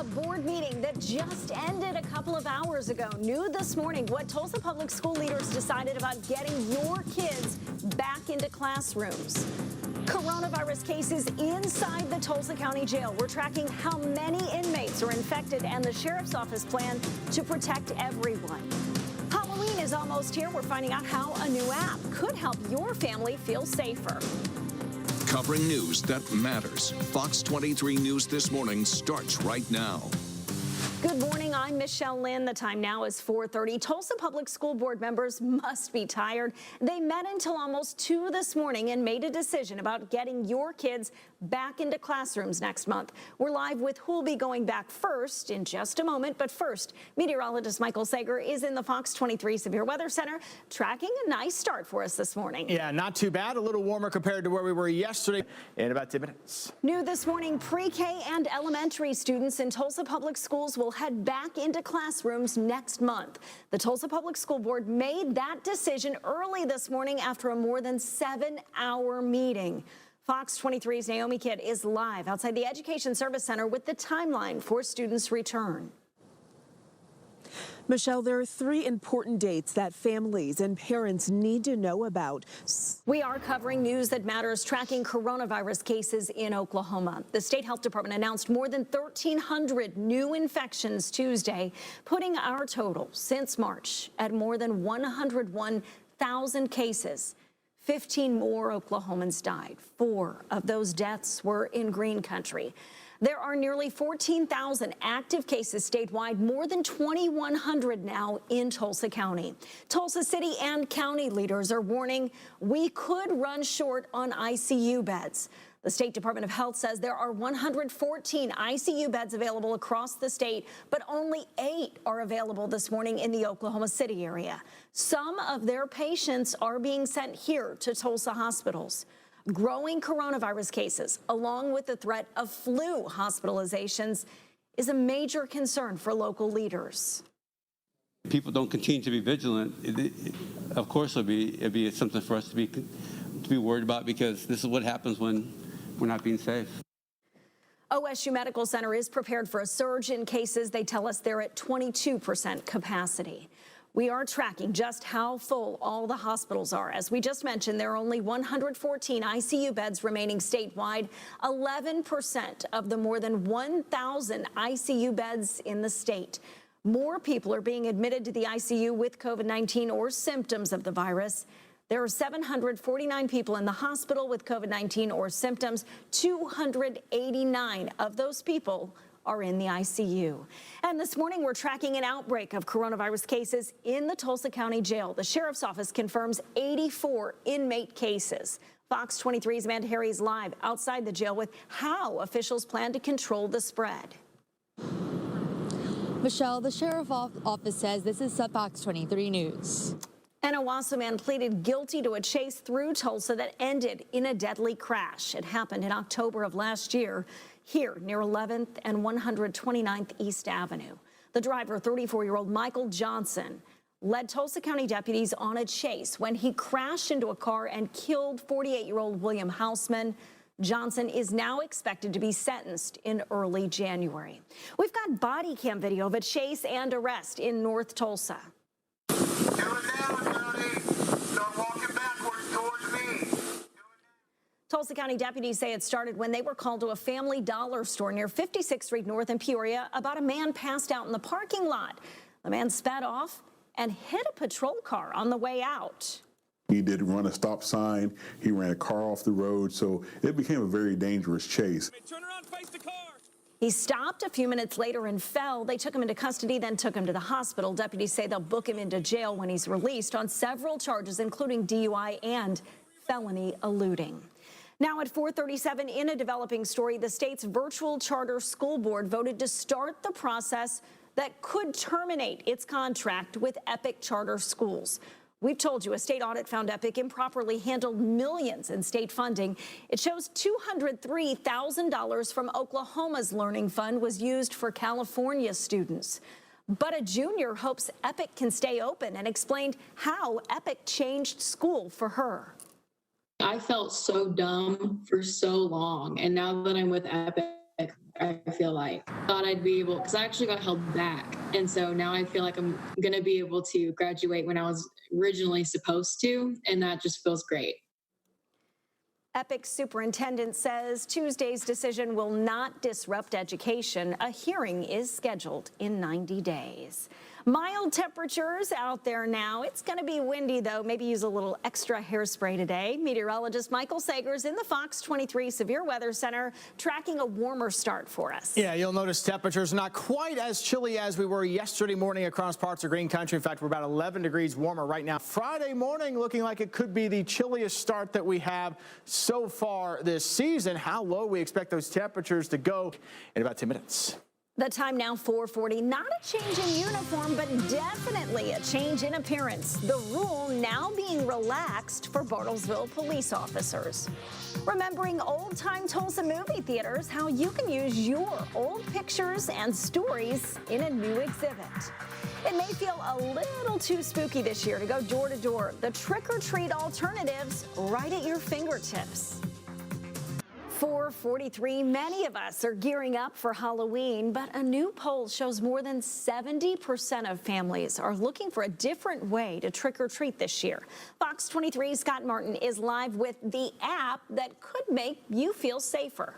board meeting that just ended a couple of hours ago. New this morning what Tulsa public school leaders decided about getting your kids back into classrooms. Coronavirus cases inside the Tulsa County Jail. We're tracking how many inmates are infected and the sheriff's office plan to protect everyone. Halloween is almost here. We're finding out how a new app could help your family feel safer. Covering news that matters. Fox 23 News This Morning starts right now. Good morning. I'm Michelle Lynn. The time now is 4:30. Tulsa Public School Board members must be tired. They met until almost 2 this morning and made a decision about getting your kids back into classrooms next month. We're live with who'll be going back first in just a moment. But first, meteorologist Michael Sager is in the Fox 23 Severe Weather Center, tracking a nice start for us this morning. Yeah, not too bad. A little warmer compared to where we were yesterday in about 10 minutes. New this morning, pre-K and elementary students in Tulsa Public Schools will head back into classrooms next month. The Tulsa Public School Board made that decision early this morning after a more than 7-hour meeting. Fox 23's Naomi Kidd is live outside the Education Service Center with the timeline for students' return. Michelle, there are 3 important dates that families and parents need to know about. We are covering news that matters, tracking coronavirus cases in Oklahoma. The state health department announced more than 1,300 new infections Tuesday, putting our total since March at more than 101,000 cases. 15 more Oklahomans died. 4 of those deaths were in green country. There are nearly 14,000 active cases statewide, more than 2,100 now in Tulsa County. Tulsa City and county leaders are warning we could run short on ICU beds. The State Department of Health says there are 114 ICU beds available across the state, but only 8 are available this morning in the Oklahoma City area. Some of their patients are being sent here to Tulsa hospitals. Growing coronavirus cases, along with the threat of flu hospitalizations, is a major concern for local leaders. If people don't continue to be vigilant, of course it'd be something for us to be worried about, because this is what happens when we're not being safe. OSU Medical Center is prepared for a surge in cases. They tell us they're at 22% capacity. We are tracking just how full all the hospitals are. As we just mentioned, there are only 114 ICU beds remaining statewide, 11% of the more than 1,000 ICU beds in the state. More people are being admitted to the ICU with COVID-19 or symptoms of the virus. There are 749 people in the hospital with COVID-19 or symptoms. 289 of those people are in the ICU. And this morning, we're tracking an outbreak of coronavirus cases in the Tulsa County Jail. The sheriff's office confirms 84 inmate cases. Fox 23's Amanda Harry is live outside the jail with how officials plan to control the spread. Michelle, the sheriff's office says this is Fox 23 News. An Owasso man pleaded guilty to a chase through Tulsa that ended in a deadly crash. It happened in October of last year here near 11th and 129th East Avenue. The driver, 34-year-old Michael Johnson, led Tulsa County deputies on a chase when he crashed into a car and killed 48-year-old William Hausman. Johnson is now expected to be sentenced in early January. We've got body cam video of a chase and arrest in North Tulsa. Tulsa County deputies say it started when they were called to a Family Dollar store near 56th Street North in Peoria about a man passed out in the parking lot. The man sped off and hit a patrol car on the way out. He did run a stop sign. He ran a car off the road, so it became a very dangerous chase. Turn around, face the car. He stopped a few minutes later and fell. They took him into custody, then took him to the hospital. Deputies say they'll book him into jail when he's released on several charges, including DUI and felony eluding. Now at 4:37, in a developing story, the state's virtual charter school board voted to start the process that could terminate its contract with Epic Charter Schools. We've told you a state audit found Epic improperly handled millions in state funding. It shows $203,000 from Oklahoma's Learning Fund was used for California students. But a junior hopes Epic can stay open and explained how Epic changed school for her. I felt so dumb for so long, and now that I'm with Epic, I feel like. Thought I'd be able, because I actually got held back. And so now I feel like I'm going to be able to graduate when I was originally supposed to. And that just feels great. Epic superintendent says Tuesday's decision will not disrupt education. A hearing is scheduled in 90 days. Mild temperatures out there now. It's going to be windy, though. Maybe use a little extra hairspray today. Meteorologist Michael Sagers in the Fox 23 Severe Weather Center tracking a warmer start for us. Yeah, you'll notice temperatures not quite as chilly as we were yesterday morning across parts of Green Country. In fact, we're about 11 degrees warmer right now. Friday morning looking like it could be the chilliest start that we have so far this season. How low we expect those temperatures to go in about 10 minutes. The time now 4:40. Not a change in uniform, but definitely a change in appearance. The rule now being relaxed for Bartlesville police officers. Remembering old-time Tulsa movie theaters, how you can use your old pictures and stories in a new exhibit. It may feel a little too spooky this year to go door to door. The trick-or-treat alternatives right at your fingertips. 4:43, many of us are gearing up for Halloween, but a new poll shows more than 70% of families are looking for a different way to trick-or-treat this year. Fox 23's Scott Martin is live with the app that could make you feel safer.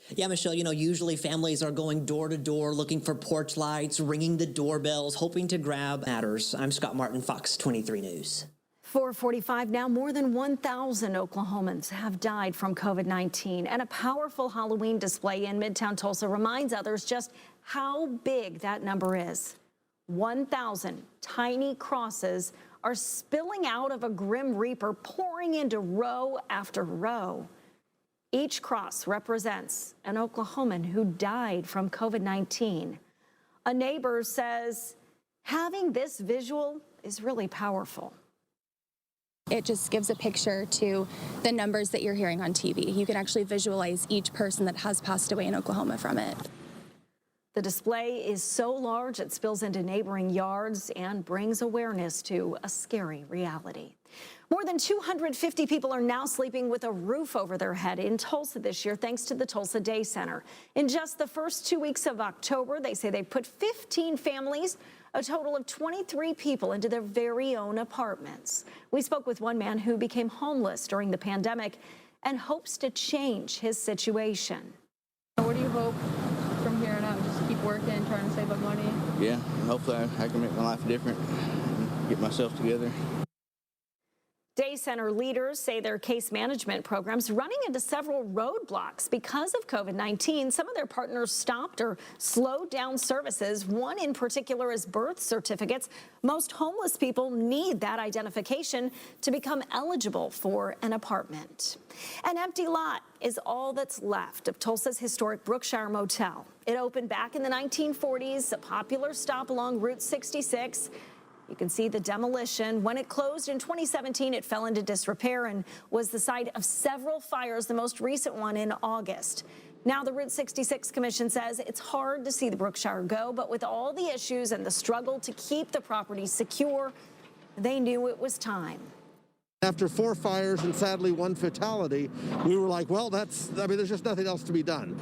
Yeah, Michelle, usually families are going door to door looking for porch lights, ringing the doorbells, hoping to grab matters. I'm Scott Martin, Fox 23 News. 4:45 now, more than 1,000 Oklahomans have died from COVID-19, and a powerful Halloween display in Midtown Tulsa reminds others just how big that number is. 1,000 tiny crosses are spilling out of a Grim Reaper, pouring into row after row. Each cross represents an Oklahoman who died from COVID-19. A neighbor says having this visual is really powerful. It just gives a picture to the numbers that you're hearing on TV. You can actually visualize each person that has passed away in Oklahoma from it. The display is so large it spills into neighboring yards and brings awareness to a scary reality. More than 250 people are now sleeping with a roof over their head in Tulsa this year, thanks to the Tulsa Day Center. In just the first 2 weeks of October, they say they put 15 families, a total of 23 people, into their very own apartments. We spoke with one man who became homeless during the pandemic and hopes to change his situation. What do you hope from here on out? Just keep working, trying to save up money? Yeah, hopefully I can make my life different and get myself together. Day Center leaders say their case management program's running into several roadblocks because of COVID-19. Some of their partners stopped or slowed down services. One in particular is birth certificates. Most homeless people need that identification to become eligible for an apartment. An empty lot is all that's left of Tulsa's historic Brookshire Motel. It opened back in the 1940s, a popular stop along Route 66. You can see the demolition. When it closed in 2017, it fell into disrepair and was the site of several fires, the most recent one in August. Now the Route 66 Commission says it's hard to see the Brookshire go, but with all the issues and the struggle to keep the property secure, they knew it was time. After 4 fires and sadly 1 fatality, we were like, well, there's just nothing else to be done.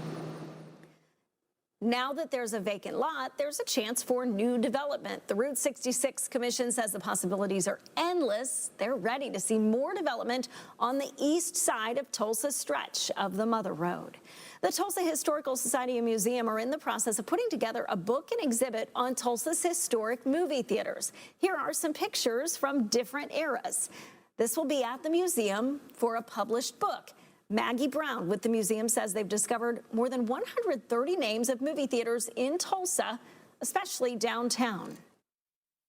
Now that there's a vacant lot, there's a chance for new development. The Route 66 Commission says the possibilities are endless. They're ready to see more development on the east side of Tulsa's stretch of the Mother Road. The Tulsa Historical Society and Museum are in the process of putting together a book and exhibit on Tulsa's historic movie theaters. Here are some pictures from different eras. This will be at the museum for a published book. Maggie Brown with the museum says they've discovered more than 130 names of movie theaters in Tulsa, especially downtown.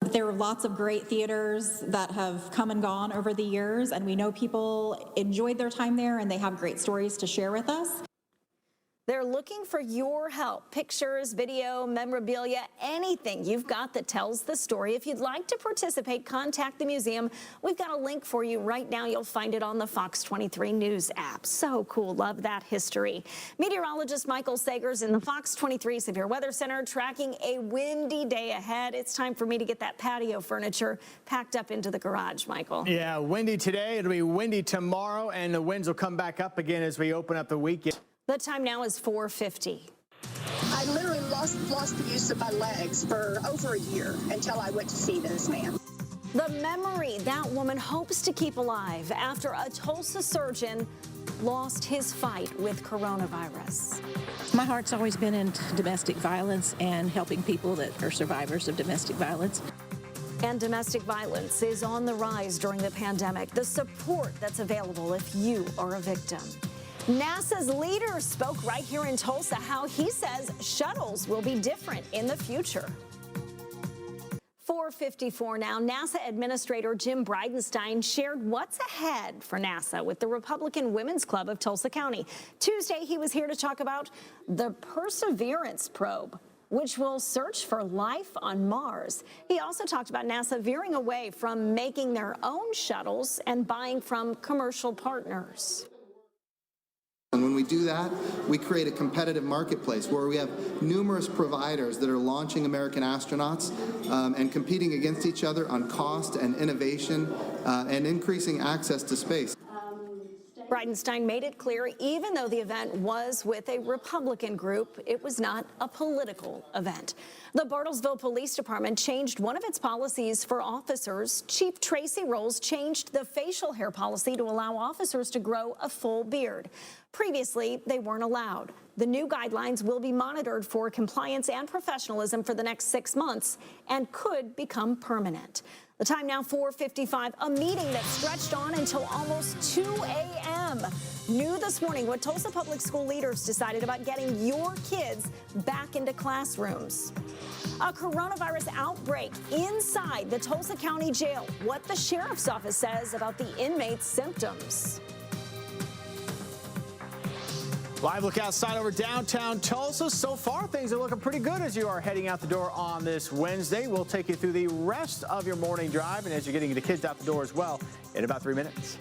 There are lots of great theaters that have come and gone over the years, and we know people enjoyed their time there and they have great stories to share with us. They're looking for your help. Pictures, video, memorabilia, anything you've got that tells the story. If you'd like to participate, contact the museum. We've got a link for you right now. You'll find it on the Fox 23 News app. So cool. Love that history. Meteorologist Michael Sagers in the Fox 23 Severe Weather Center tracking a windy day ahead. It's time for me to get that patio furniture packed up into the garage, Michael. Yeah, windy today. It'll be windy tomorrow, and the winds will come back up again as we open up the weekend. The time now is 4:50. I literally lost the use of my legs for over a year until I went to see this man. The memory that woman hopes to keep alive after a Tulsa surgeon lost his fight with coronavirus. My heart's always been in domestic violence and helping people that are survivors of domestic violence. And domestic violence is on the rise during the pandemic. The support that's available if you are a victim. NASA's leader spoke right here in Tulsa how he says shuttles will be different in the future. 4:54 now. NASA Administrator Jim Bridenstine shared what's ahead for NASA with the Republican Women's Club of Tulsa County. Tuesday, he was here to talk about the Perseverance probe, which will search for life on Mars. He also talked about NASA veering away from making their own shuttles and buying from commercial partners. And when we do that, we create a competitive marketplace where we have numerous providers that are launching American astronauts and competing against each other on cost and innovation and increasing access to space. Bridenstine made it clear, even though the event was with a Republican group, it was not a political event. The Bartlesville Police Department changed one of its policies for officers. Chief Tracy Rolls changed the facial hair policy to allow officers to grow a full beard. Previously, they weren't allowed. The new guidelines will be monitored for compliance and professionalism for the next 6 months and could become permanent. The time now 4:55, a meeting that stretched on until almost 2 a.m. New this morning what Tulsa Public School leaders decided about getting your kids back into classrooms. A coronavirus outbreak inside the Tulsa County Jail. What the sheriff's office says about the inmates' symptoms. Live look outside over downtown Tulsa. So far, things are looking pretty good as you are heading out the door on this Wednesday. We'll take you through the rest of your morning drive and as you're getting the kids out the door as well in about 3 minutes.